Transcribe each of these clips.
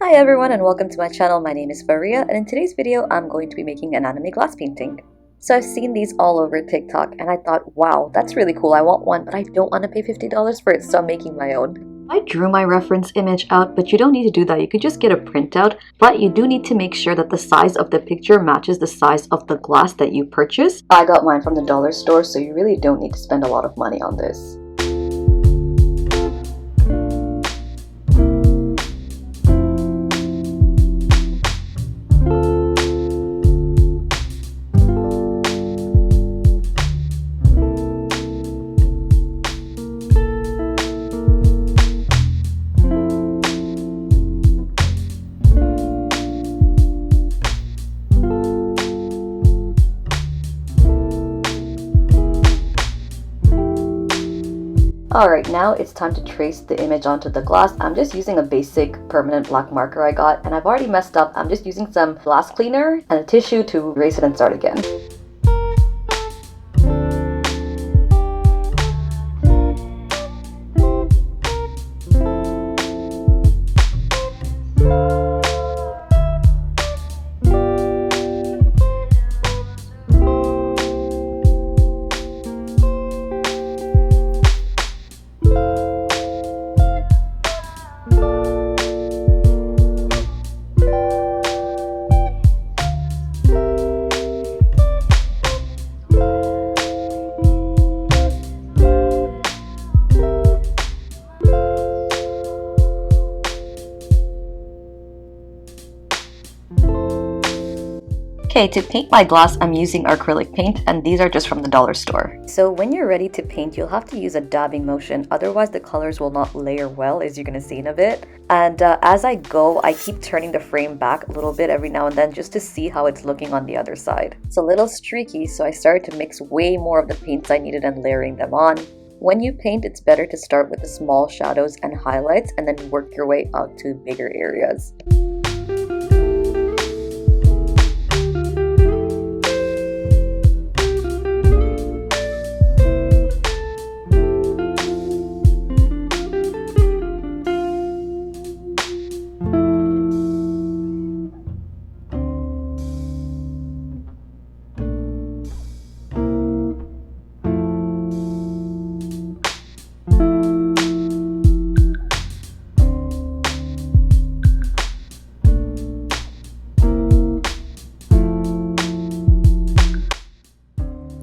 Hi everyone and welcome to my channel. My name is Faria and in today's video I'm going to be making an anime glass painting. So I've seen these all over TikTok and I thought, wow, that's really cool, I want one, but I don't want to pay $50 for it, so I'm making my own. I drew my reference image out, but you don't need to do that. You could just get a printout, but you do need to make sure that the size of the picture matches the size of the glass that you purchase. I got mine from the dollar store, so you really don't need to spend a lot of money on this. Alright, now it's time to trace the image onto the glass. I'm just using a basic permanent black marker I got, and I've already messed up. I'm just using some glass cleaner and a tissue to erase it and start again. Okay, to paint my glass, I'm using acrylic paint, and these are just from the dollar store. So when you're ready to paint, you'll have to use a dabbing motion, otherwise the colors will not layer well, as you're going to see in a bit. And as I go, I keep turning the frame back a little bit every now and then just to see how it's looking on the other side. It's a little streaky, so I started to mix way more of the paints I needed and layering them on. When you paint, it's better to start with the small shadows and highlights and then work your way out to bigger areas.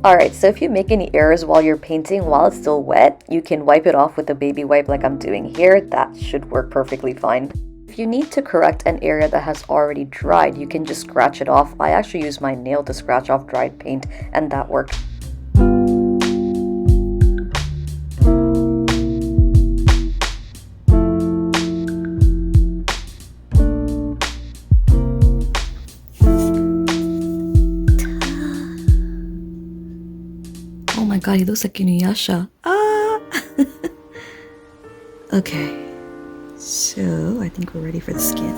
Alright, so if you make any errors while you're painting while it's still wet, you can wipe it off with a baby wipe like I'm doing here. That should work perfectly fine. If you need to correct an area that has already dried, you can just scratch it off. I actually use my nail to scratch off dried paint, and that worked. Oh my god, he looks like Inuyasha. Ah! Okay, so I think we're ready for the skin.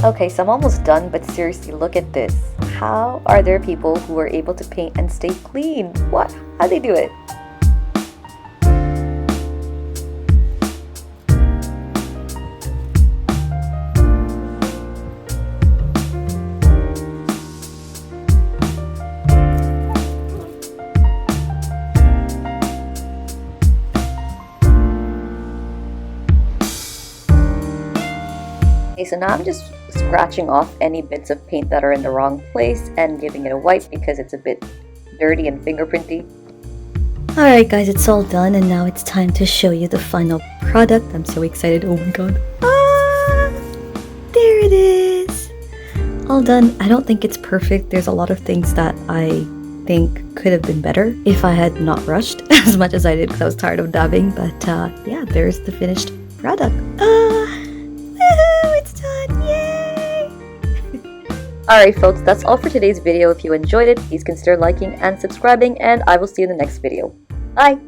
Okay, so I'm almost done, but seriously, look at this. How are there people who are able to paint and stay clean? What? How do they do it? Okay, so now I'm just scratching off any bits of paint that are in the wrong place and giving it a wipe because it's a bit dirty and fingerprinty. Alright guys, it's all done and now it's time to show you the final product. I'm so excited, oh my god. Ah! There it is! All done. I don't think it's perfect. There's a lot of things that I think could have been better if I had not rushed as much as I did because I was tired of dabbing. But yeah, there's the finished product. Woohoo! It's done! Yay! Alright folks, that's all for today's video. If you enjoyed it, please consider liking and subscribing, and I will see you in the next video. Bye!